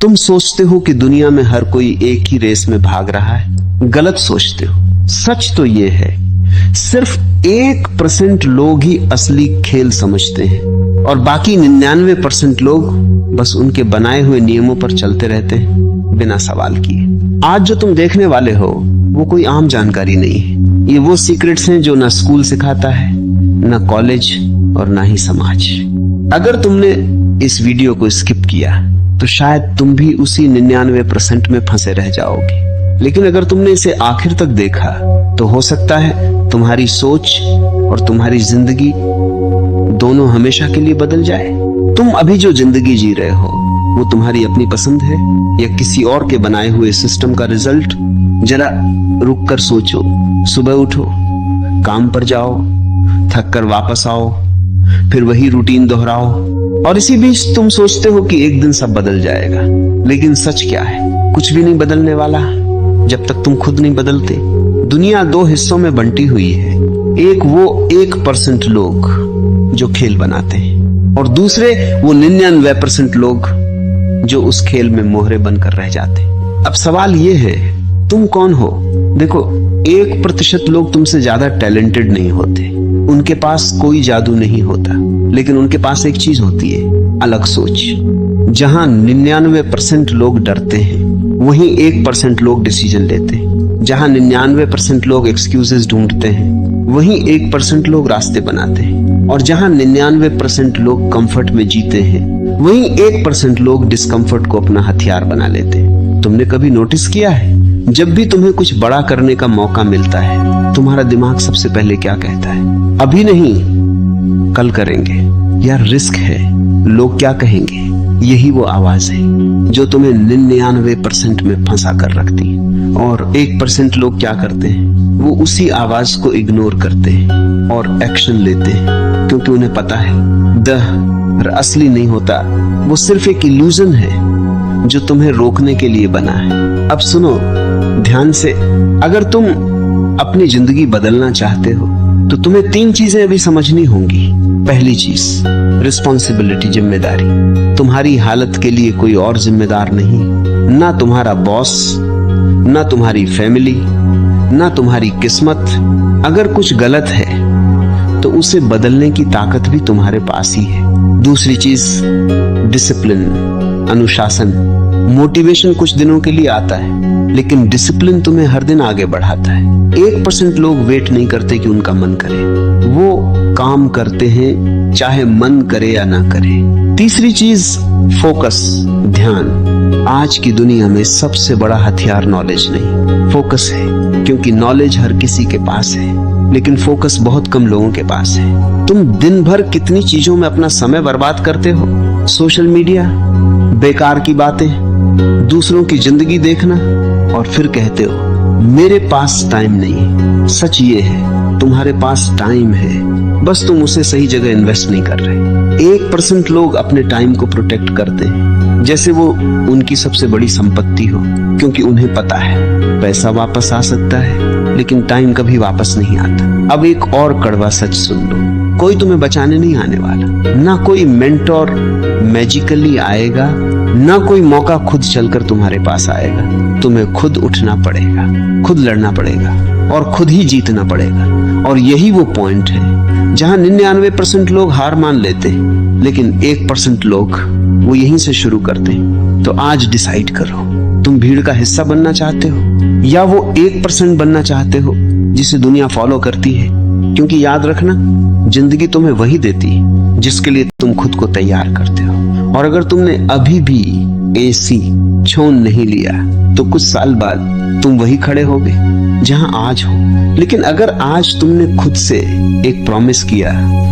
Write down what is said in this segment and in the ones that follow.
तुम सोचते हो कि दुनिया में हर कोई एक ही रेस में भाग रहा है। गलत सोचते हो। सच तो ये है, सिर्फ 1% लोग ही असली खेल समझते हैं और बाकी 99% लोग बस उनके बनाए हुए नियमों पर चलते रहते हैं बिना सवाल किए। आज जो तुम देखने वाले हो वो कोई आम जानकारी नहीं है। ये वो सीक्रेट्स हैं जो ना स्कूल सिखाता है, ना कॉलेज और ना ही समाज। अगर तुमने इस वीडियो को स्किप किया तो शायद तुम भी उसी 99% में फंसे रह जाओगे, लेकिन अगर तुमने इसे आखिर तक देखा तो हो सकता है तुम्हारी सोच और तुम्हारी जिंदगी दोनों हमेशा के लिए बदल जाए। तुम अभी जो जिंदगी जी रहे हो वो तुम्हारी अपनी पसंद है या किसी और के बनाए हुए सिस्टम का रिजल्ट? जरा रुक कर सोचो। सुबह उठो, काम पर जाओ, थक कर वापस आओ, फिर वही रूटीन दोहराओ और इसी बीच तुम सोचते हो कि एक दिन सब बदल जाएगा। लेकिन सच क्या है? कुछ भी नहीं बदलने वाला जब तक तुम खुद नहीं बदलते। दुनिया 2 हिस्सों में बंटी हुई है। एक वो 1% लोग जो खेल बनाते हैं और दूसरे वो 99% लोग जो उस खेल में मोहरे बनकर रह जाते हैं। अब सवाल ये है, तुम कौन हो? देखो, 1% लोग तुमसे ज्यादा टैलेंटेड नहीं होते, उनके पास कोई जादू नहीं होता, लेकिन उनके पास एक चीज होती है, अलग सोच। जहां 99% लोग डरते हैं वहीं 1% लोग डिसीजन लेते हैं। जहां 99% लोग एक्सक्यूजेस ढूंढते हैं वहीं 1% लोग रास्ते बनाते हैं। और जहां 99% लोग कंफर्ट में जीते हैं वहीं 1% लोग डिस्कंफर्ट को अपना हथियार बना लेते हैं। तुमने कभी नोटिस किया है, जब भी तुम्हें कुछ बड़ा करने का मौका मिलता है तुम्हारा दिमाग सबसे पहले क्या कहता है? अभी नहीं, कल करेंगे। यार, रिस्क है, लोग क्या कहेंगे? यही वो आवाज है जो तुम्हें 99% में फंसा कर रखती है। और 1% लोग क्या करते हैं? वो उसी आवाज को इग्नोर करते हैं और एक्शन लेते हैं, क्योंकि उन्हें पता है डर असली नहीं होता, वो सिर्फ एक इल्यूजन है जो तुम्हें रोकने के लिए बना है। अब सुनो ध्यान से, अगर तुम अपनी जिंदगी बदलना चाहते हो तो तुम्हें 3 चीजें अभी समझनी होंगी। पहली चीज, रिस्पॉन्सिबिलिटी, जिम्मेदारी। तुम्हारी हालत के लिए कोई और जिम्मेदार नहीं, ना तुम्हारा बॉस, ना तुम्हारी फैमिली, ना तुम्हारी किस्मत। अगर कुछ गलत है तो उसे बदलने की ताकत भी तुम्हारे पास ही है। दूसरी चीज, डिसिप्लिन, अनुशासन। मोटिवेशन कुछ दिनों के लिए आता है, लेकिन डिसिप्लिन तुम्हें हर दिन आगे बढ़ाता है। 1% लोग वेट नहीं करते कि उनका मन करे, वो काम करते हैं चाहे मन करे या ना करे। तीसरी चीज, फोकस, ध्यान। आज की दुनिया में सबसे बड़ा हथियार नॉलेज नहीं, फोकस है, क्योंकि नॉलेज हर किसी के पास है, लेकिन फोकस बहुत कम लोगों के पास है। तुम दिन भर कितनी चीजों में अपना समय बर्बाद करते हो? सोशल मीडिया, बेकार की बातें, दूसरों की जिंदगी देखना, और फिर कहते हो मेरे पास टाइम नहीं है। सच ये है, तुम्हारे पास टाइम है, बस तुम उसे सही जगह इन्वेस्ट नहीं कर रहे। 1% लोग अपने टाइम को प्रोटेक्ट करते हैं जैसे वो उनकी सबसे बड़ी संपत्ति हो, क्योंकि उन्हें पता है पैसा वापस आ सकता है लेकिन टाइम कभी वापस नहीं आता। अब एक और कड़वा सच सुन लो, कोई तुम्हें बचाने नहीं आने वाला, ना कोई मेंटोर मैजिकली आएगा, ना कोई मौका खुद चलकर तुम्हारे पास आएगा। तुम्हें खुद उठना पड़ेगा, खुद लड़ना पड़ेगा और खुद ही जीतना पड़ेगा। और यही वो पॉइंट है जहां 99% लोग हार मान लेते हैं, लेकिन 1% लोग वो यहीं से शुरू करते हैं। तो आज डिसाइड करो, तुम भीड़ का हिस्सा बनना चाहते हो या वो 1% बनना चाहते हो जिसे दुनिया फॉलो करती है? क्योंकि याद रखना, जिंदगी तुम्हें वही देती है जिसके लिए तुम खुद को तैयार करते हो। और अगर तुमने अभी भी AC छोड़ नहीं लिया तो कुछ साल बाद तुम वही खड़े होगे जहां आज हो। लेकिन अगर आज तुमने खुद से एक प्रॉमिस किया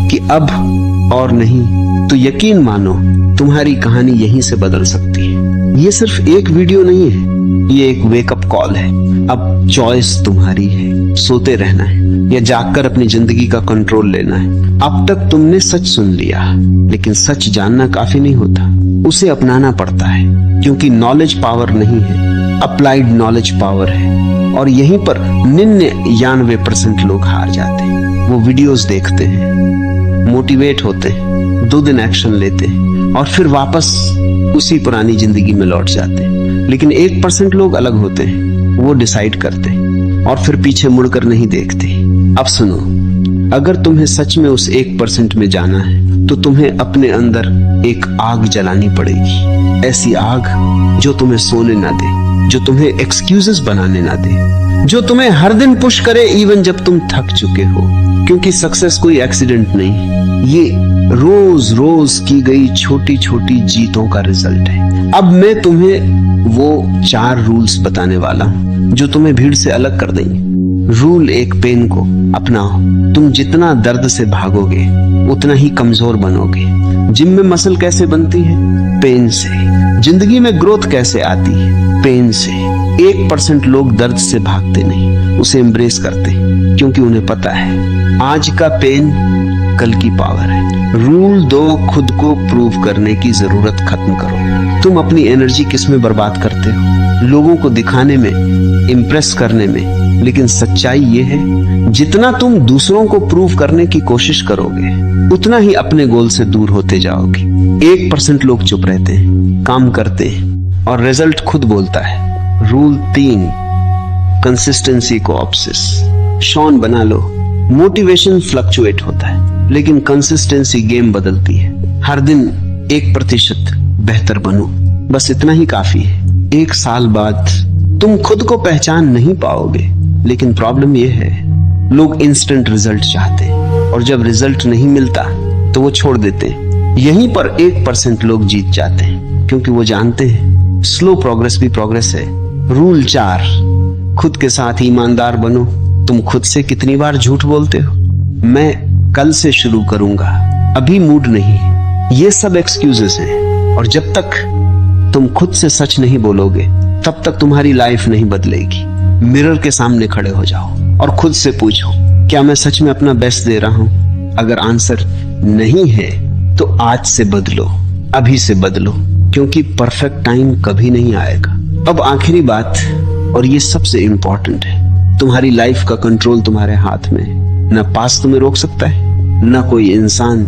कि अब और नहीं, तो यकीन मानो तुम्हारी कहानी यहीं से बदल सकती है। ये सिर्फ एक वीडियो नहीं है, ये एक वेकअप कॉल है। अब चॉइस तुम्हारी है, सोते रहना है या जागकर अपनी जिंदगी का कंट्रोल लेना है। अब तक तुमने सच सुन लिया, लेकिन सच जानना काफी नहीं होता, उसे अपनाना पड़ता है, क्योंकि नॉलेज पावर नहीं है, अप्लाइड नॉलेज पावर है। और यहीं पर 99% लोग हार जाते हैं। वो वीडियोस देखते हैं, मोटिवेट होते हैं, 2 दिन एक्शन लेते और फिर वापस उसी पुरानी जिंदगी में लौट जाते। लेकिन 1% लोग अलग होते हैं, वो डिसाइड करते और फिर पीछे मुड़कर नहीं देखते। अब सुनो, अगर तुम्हें सच में उस 1% में जाना है तो तुम्हें अपने अंदर एक आग जलानी पड़ेगी। ऐसी आग जो तुम्हें सोने ना दे, जो तुम्हें एक्सक्यूजेस बनाने ना दे, जो तुम्हें हर दिन पुश करे इवन जब तुम थक चुके हो। क्योंकि सक्सेस कोई एक्सीडेंट नहीं, ये रोज रोज की गई छोटी छोटी जीतों का रिजल्ट है। अब मैं तुम्हें वो 4 रूल्स बताने वाला हूं जो तुम्हें भीड़ से अलग कर देंगे। रूल 1, पेन को अपनाओ। तुम जितना दर्द से भागोगे उतना ही कमजोर बनोगे। जिम में मसल कैसे बनती है? पेन से। जिंदगी में ग्रोथ कैसे आती है? पेन से। 1% लोग दर्द से भागते नहीं, उसे एम्ब्रेस करते हैं, क्योंकि उन्हें पता है आज का पेन कल की पावर है। रूल 2, खुद को प्रूव करने की जरूरत खत्म करो। तुम अपनी एनर्जी किस में बर्बाद करते हो? लोगों को दिखाने में, इम्प्रेस करने में। लेकिन सच्चाई ये है, जितना तुम दूसरों को प्रूव करने की कोशिश करोगे उतना ही अपने गोल से दूर होते जाओगे। 1% लोग चुप रहते हैं, काम करते हैं और रिजल्ट खुद बोलता है। रूल 3, कंसिस्टेंसी को ऑब्सेस। शॉन बना लो। मोटिवेशन फ्लक्चुएट होता है लेकिन कंसिस्टेंसी गेम बदलती है। हर दिन 1% बेहतर बनो, बस इतना ही काफी है। 1 साल बाद तुम खुद को पहचान नहीं पाओगे। लेकिन प्रॉब्लम यह है, लोग इंस्टेंट रिजल्ट चाहते हैं और जब रिजल्ट नहीं मिलता तो वो छोड़ देते हैं। यहीं पर 1% लोग जीत जाते हैं, क्योंकि वो जानते हैं स्लो प्रोग्रेस भी प्रोग्रेस है। रूल 4, खुद के साथ ईमानदार बनो। तुम खुद से कितनी बार झूठ बोलते हो? मैं कल से शुरू करूंगा, अभी मूड नहीं है। ये सब एक्सक्यूजेस हैं और जब तक तुम खुद से सच नहीं बोलोगे तब तक तुम्हारी लाइफ नहीं बदलेगी। मिरर के सामने खड़े हो जाओ और खुद से पूछो, क्या मैं सच में अपना बेस्ट दे रहा हूं? अगर आंसर नहीं है तो आज से बदलो, अभी से बदलो, क्योंकि परफेक्ट टाइम कभी नहीं आएगा। अब आखिरी बात, और ये सबसे इंपॉर्टेंट है, तुम्हारी लाइफ का कंट्रोल तुम्हारे हाथ में है। ना पास्ट तुम्हें रोक सकता है, ना कोई इंसान,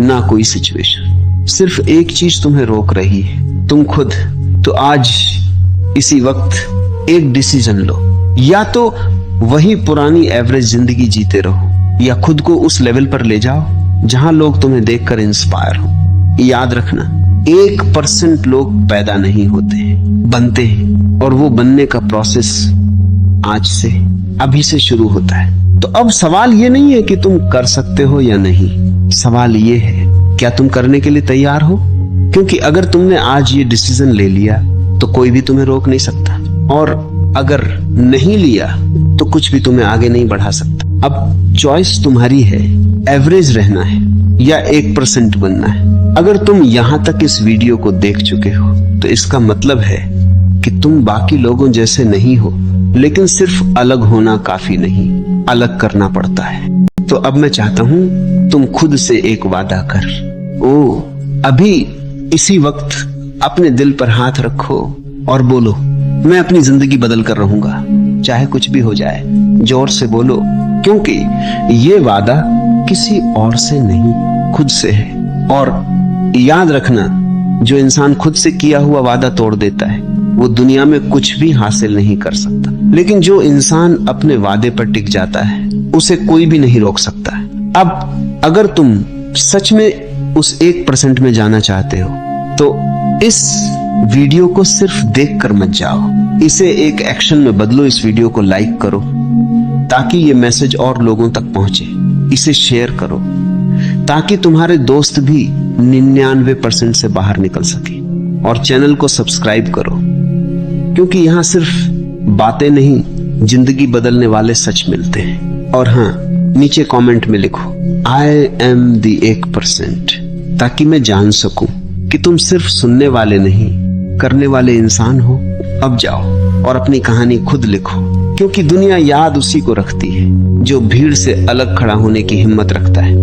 ना कोई सिचुएशन। सिर्फ एक चीज तुम्हें रोक रही है, तुम खुद। तो आज इसी वक्त एक डिसीजन लो, या तो वही पुरानी एवरेज जिंदगी जीते रहो या खुद को उस लेवल पर ले जाओ जहां लोग तुम्हें देखकर इंस्पायर हो। याद रखना, 1% लोग पैदा नहीं होते हैं, बनते हैं, और वो बनने का प्रोसेस आज से, अभी से शुरू होता है। तो अब सवाल ये नहीं है कि तुम कर सकते हो या नहीं, सवाल ये है क्या तुम करने के लिए तैयार हो? क्योंकि अगर तुमने आज ये डिसीजन ले लिया तो कोई भी तुम्हें रोक नहीं सकता, और अगर नहीं लिया तो कुछ भी तुम्हें आगे नहीं बढ़ा सकता। अब चॉइस तुम्हारी है, एवरेज रहना है या 1% बनना है। अगर तुम यहां तक इस वीडियो को देख चुके हो तो इसका मतलब है कि तुम बाकी लोगों जैसे नहीं हो, लेकिन सिर्फ अलग होना काफी नहीं, अलग करना पड़ता है। तो अब मैं चाहता हूं तुम खुद से एक वादा कर। अभी इसी वक्त अपने दिल पर हाथ रखो और बोलो, मैं अपनी जिंदगी बदल कर रहूंगा, चाहे कुछ भी हो जाए। जोर से बोलो, क्योंकि ये वादा किसी और से नहीं, खुद से है। और याद रखना, जो इंसान खुद से किया हुआ वादा तोड़ देता है वो दुनिया में कुछ भी हासिल नहीं कर सकता, लेकिन जो इंसान अपने वादे पर टिक जाता है उसे कोई भी नहीं रोक सकता है। अब अगर तुम सच में उस 1% में जाना चाहते हो तो इस वीडियो को सिर्फ देखकर मत जाओ, इसे एक एक्शन में बदलो। इस वीडियो को लाइक करो ताकि ये मैसेज और लोगों तक पहुंचे। इसे शेयर करो ताकि तुम्हारे दोस्त भी 99% से बाहर निकल सके। और चैनल को सब्सक्राइब करो, क्योंकि यहाँ सिर्फ बातें नहीं, जिंदगी बदलने वाले सच मिलते हैं। और हाँ, नीचे कमेंट में लिखो आई एम द 1%, ताकि मैं जान सकूं कि तुम सिर्फ सुनने वाले नहीं, करने वाले इंसान हो। अब जाओ और अपनी कहानी खुद लिखो, क्योंकि दुनिया याद उसी को रखती है जो भीड़ से अलग खड़ा होने की हिम्मत रखता है।